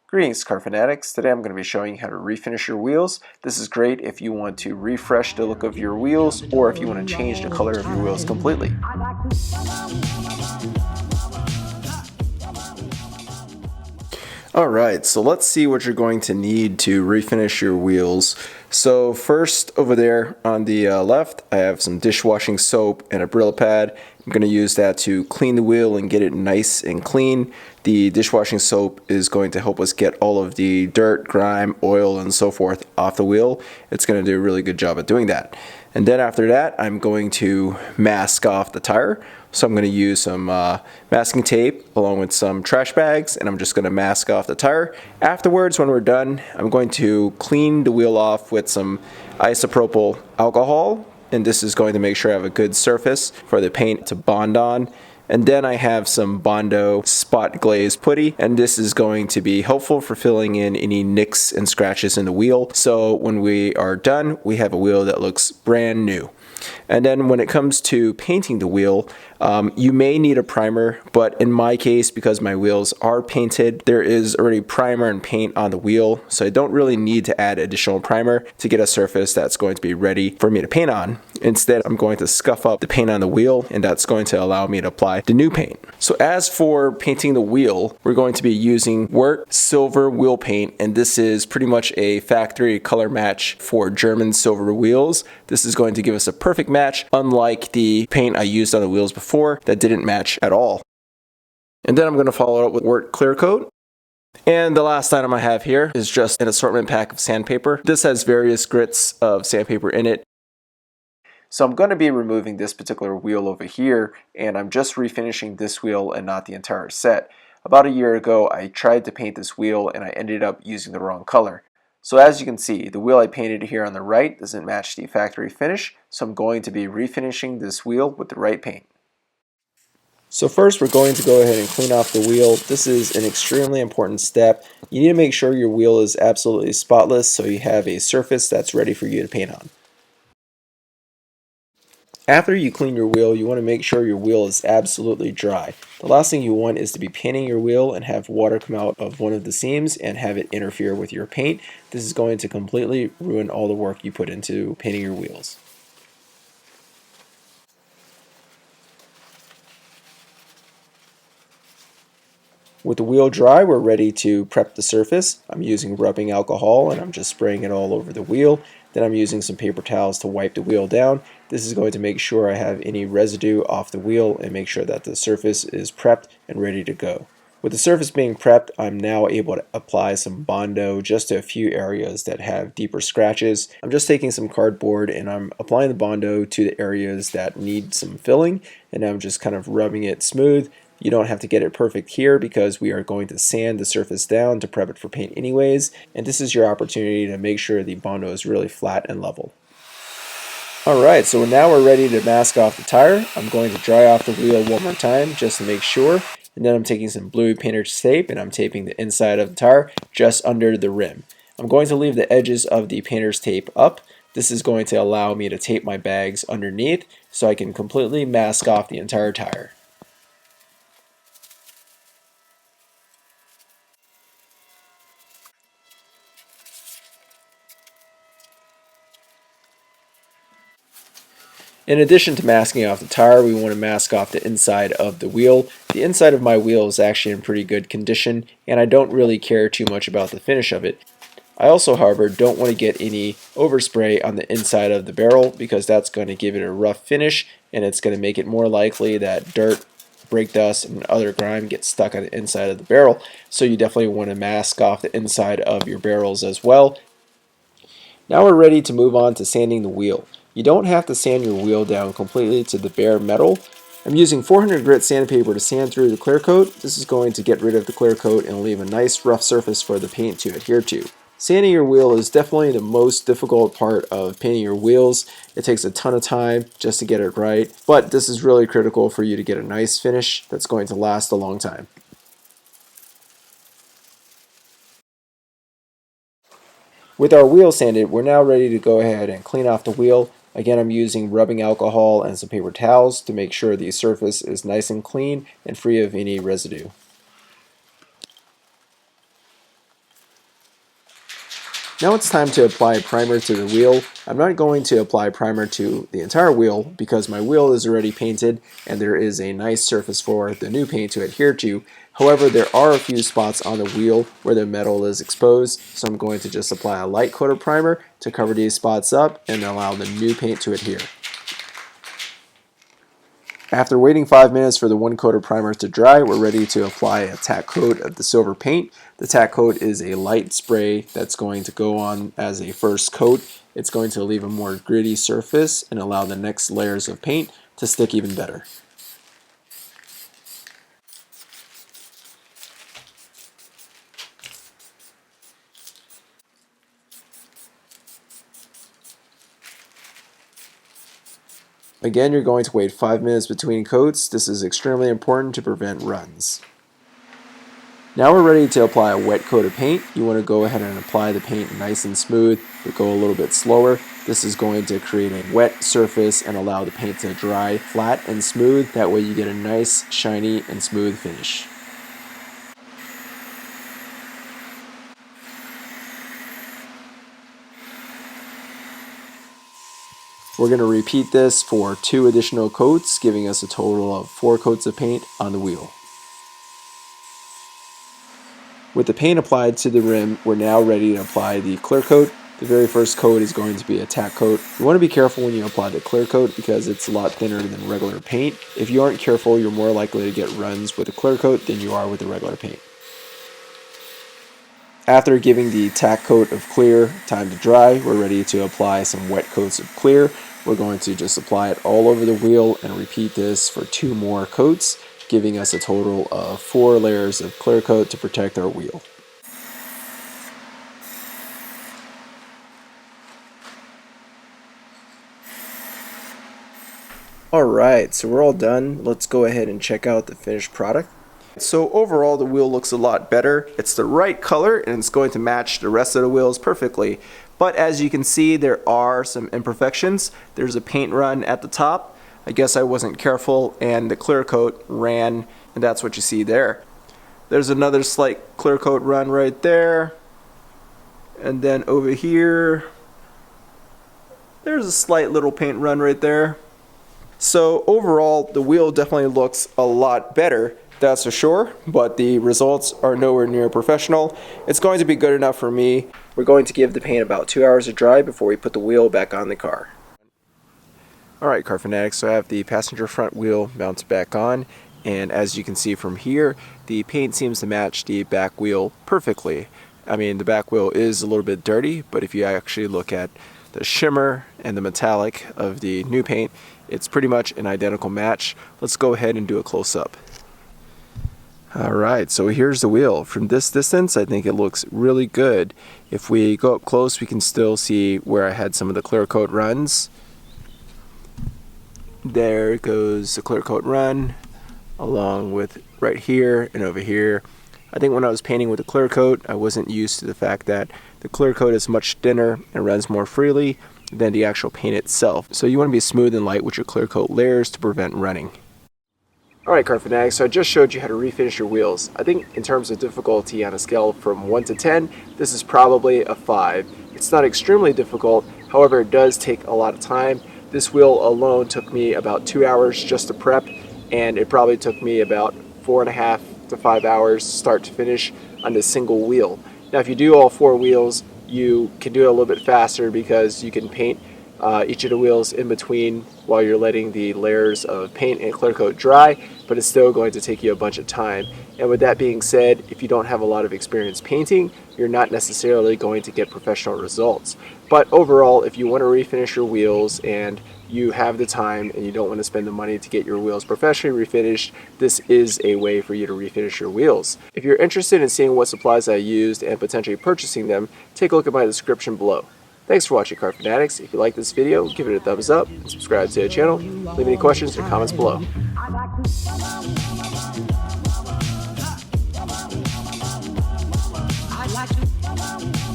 Greetings, car fanatics. Today I'm going to be showing you how to refinish your wheels. This is great if you want to refresh the look of your wheels or if you want to change the color of your wheels completely. Alright, so let's see what you're going to need to refinish your wheels. So first, over there on the left, I have some dishwashing soap and a Brillo pad. I'm going to use that to clean the wheel and get it nice and clean. The dishwashing soap is going to help us get all of the dirt, grime, oil, and so forth off the wheel. It's going to do a really good job at doing that. And then after that, I'm going to mask off the tire. So I'm going to use some masking tape along with some trash bags, and I'm just going to mask off the tire. Afterwards, when we're done, I'm going to clean the wheel off with some isopropyl alcohol, and this is going to make sure I have a good surface for the paint to bond on. And then I have some Bondo spot glaze putty, and this is going to be helpful for filling in any nicks and scratches in the wheel. So when we are done, we have a wheel that looks brand new. And then when it comes to painting the wheel, you may need a primer, but in my case, because my wheels are painted, there is already primer and paint on the wheel, so I don't really need to add additional primer to get a surface that's going to be ready for me to paint on. Instead, I'm going to scuff up the paint on the wheel, and that's going to allow me to apply the new paint. So as for painting the wheel, we're going to be using Wert silver wheel paint, and this is pretty much a factory color match for German silver wheels. This is going to give us a perfect match, unlike the paint I used on the wheels before that didn't match at all. And then I'm going to follow it up with Wert clear coat. And the last item I have here is just an assortment pack of sandpaper. This has various grits of sandpaper in it. So I'm going to be removing this particular wheel over here, and I'm just refinishing this wheel and not the entire set. About a year ago, I tried to paint this wheel and I ended up using the wrong color. So as you can see, the wheel I painted here on the right doesn't match the factory finish, so I'm going to be refinishing this wheel with the right paint. So first we're going to go ahead and clean off the wheel. This is an extremely important step. You need to make sure your wheel is absolutely spotless so you have a surface that's ready for you to paint on. After you clean your wheel, you want to make sure your wheel is absolutely dry. The last thing you want is to be painting your wheel and have water come out of one of the seams and have it interfere with your paint. This is going to completely ruin all the work you put into painting your wheels. With the wheel dry, we're ready to prep the surface. I'm using rubbing alcohol and I'm just spraying it all over the wheel. Then I'm using some paper towels to wipe the wheel down. This is going to make sure I have any residue off the wheel and make sure that the surface is prepped and ready to go. With the surface being prepped, I'm now able to apply some Bondo just to a few areas that have deeper scratches. I'm just taking some cardboard and I'm applying the Bondo to the areas that need some filling, and I'm just kind of rubbing it smooth. You don't have to get it perfect here because we are going to sand the surface down to prep it for paint anyways, and this is your opportunity to make sure the Bondo is really flat and level. Alright, so now we're ready to mask off the tire. I'm going to dry off the wheel one more time just to make sure, and then I'm taking some blue painter's tape and I'm taping the inside of the tire just under the rim. I'm going to leave the edges of the painter's tape up. This is going to allow me to tape my bags underneath so I can completely mask off the entire tire. In addition to masking off the tire, we want to mask off the inside of the wheel. The inside of my wheel is actually in pretty good condition, and I don't really care too much about the finish of it. I also, however, don't want to get any overspray on the inside of the barrel because that's going to give it a rough finish, and it's going to make it more likely that dirt, brake dust, and other grime gets stuck on the inside of the barrel. So you definitely want to mask off the inside of your barrels as well. Now we're ready to move on to sanding the wheel. You don't have to sand your wheel down completely to the bare metal. I'm using 400 grit sandpaper to sand through the clear coat. This is going to get rid of the clear coat and leave a nice rough surface for the paint to adhere to. Sanding your wheel is definitely the most difficult part of painting your wheels. It takes a ton of time just to get it right, but this is really critical for you to get a nice finish that's going to last a long time. With our wheel sanded, we're now ready to go ahead and clean off the wheel. Again, I'm using rubbing alcohol and some paper towels to make sure the surface is nice and clean and free of any residue. Now it's time to apply primer to the wheel. I'm not going to apply primer to the entire wheel because my wheel is already painted and there is a nice surface for the new paint to adhere to. However, there are a few spots on the wheel where the metal is exposed, so I'm going to just apply a light coat of primer to cover these spots up and allow the new paint to adhere. After waiting 5 minutes for the one coat of primer to dry, we're ready to apply a tack coat of the silver paint. The tack coat is a light spray that's going to go on as a first coat. It's going to leave a more gritty surface and allow the next layers of paint to stick even better. Again, you're going to wait 5 minutes between coats. This is extremely important to prevent runs. Now we're ready to apply a wet coat of paint. You want to go ahead and apply the paint nice and smooth, but go a little bit slower. This is going to create a wet surface and allow the paint to dry flat and smooth. That way you get a nice, shiny, and smooth finish. We're going to repeat this for 2 additional coats, giving us a total of 4 coats of paint on the wheel. With the paint applied to the rim, we're now ready to apply the clear coat. The very first coat is going to be a tack coat. You want to be careful when you apply the clear coat because it's a lot thinner than regular paint. If you aren't careful, you're more likely to get runs with a clear coat than you are with the regular paint. After giving the tack coat of clear time to dry, we're ready to apply some wet coats of clear. We're going to just apply it all over the wheel and repeat this for 2 more coats, giving us a total of 4 layers of clear coat to protect our wheel. Alright, so we're all done. Let's go ahead and check out the finished product. So overall the wheel looks a lot better. It's the right color and it's going to match the rest of the wheels perfectly. But as you can see, there are some imperfections. There's a paint run at the top. I guess I wasn't careful and the clear coat ran, and that's what you see there. There's another slight clear coat run right there. And then over here, there's a slight little paint run right there. So overall, the wheel definitely looks a lot better, that's for sure, but the results are nowhere near professional. It's going to be good enough for me. We're going to give the paint about 2 hours to dry before we put the wheel back on the car. Alright, car fanatics, so I have the passenger front wheel mounted back on, and as you can see from here, the paint seems to match the back wheel perfectly. I mean, the back wheel is a little bit dirty, but if you actually look at the shimmer and the metallic of the new paint, it's pretty much an identical match. Let's go ahead and do a close-up. Alright, so here's the wheel. From this distance, I think it looks really good. If we go up close, we can still see where I had some of the clear coat runs. There goes the clear coat run, along with right here and over here. I think when I was painting with the clear coat, I wasn't used to the fact that the clear coat is much thinner and runs more freely than the actual paint itself. So you want to be smooth and light with your clear coat layers to prevent running. Alright, car fanatics, so I just showed you how to refinish your wheels. I think in terms of difficulty on a scale from 1 to 10, this is probably a 5. It's not extremely difficult, however it does take a lot of time. This wheel alone took me about 2 hours just to prep, and it probably took me about 4.5 to 5 hours start to finish on this single wheel. Now if you do all 4 wheels, you can do it a little bit faster because you can paint each of the wheels in between while you're letting the layers of paint and clear coat dry, but it's still going to take you a bunch of time. And with that being said, if you don't have a lot of experience painting, you're not necessarily going to get professional results. But overall, if you want to refinish your wheels and you have the time and you don't want to spend the money to get your wheels professionally refinished, this is a way for you to refinish your wheels. If you're interested in seeing what supplies I used and potentially purchasing them, take a look at my description below. Thanks for watching, Car Fanatics. If you like this video, give it a thumbs up and subscribe to the channel. Leave any questions or comments below. I like to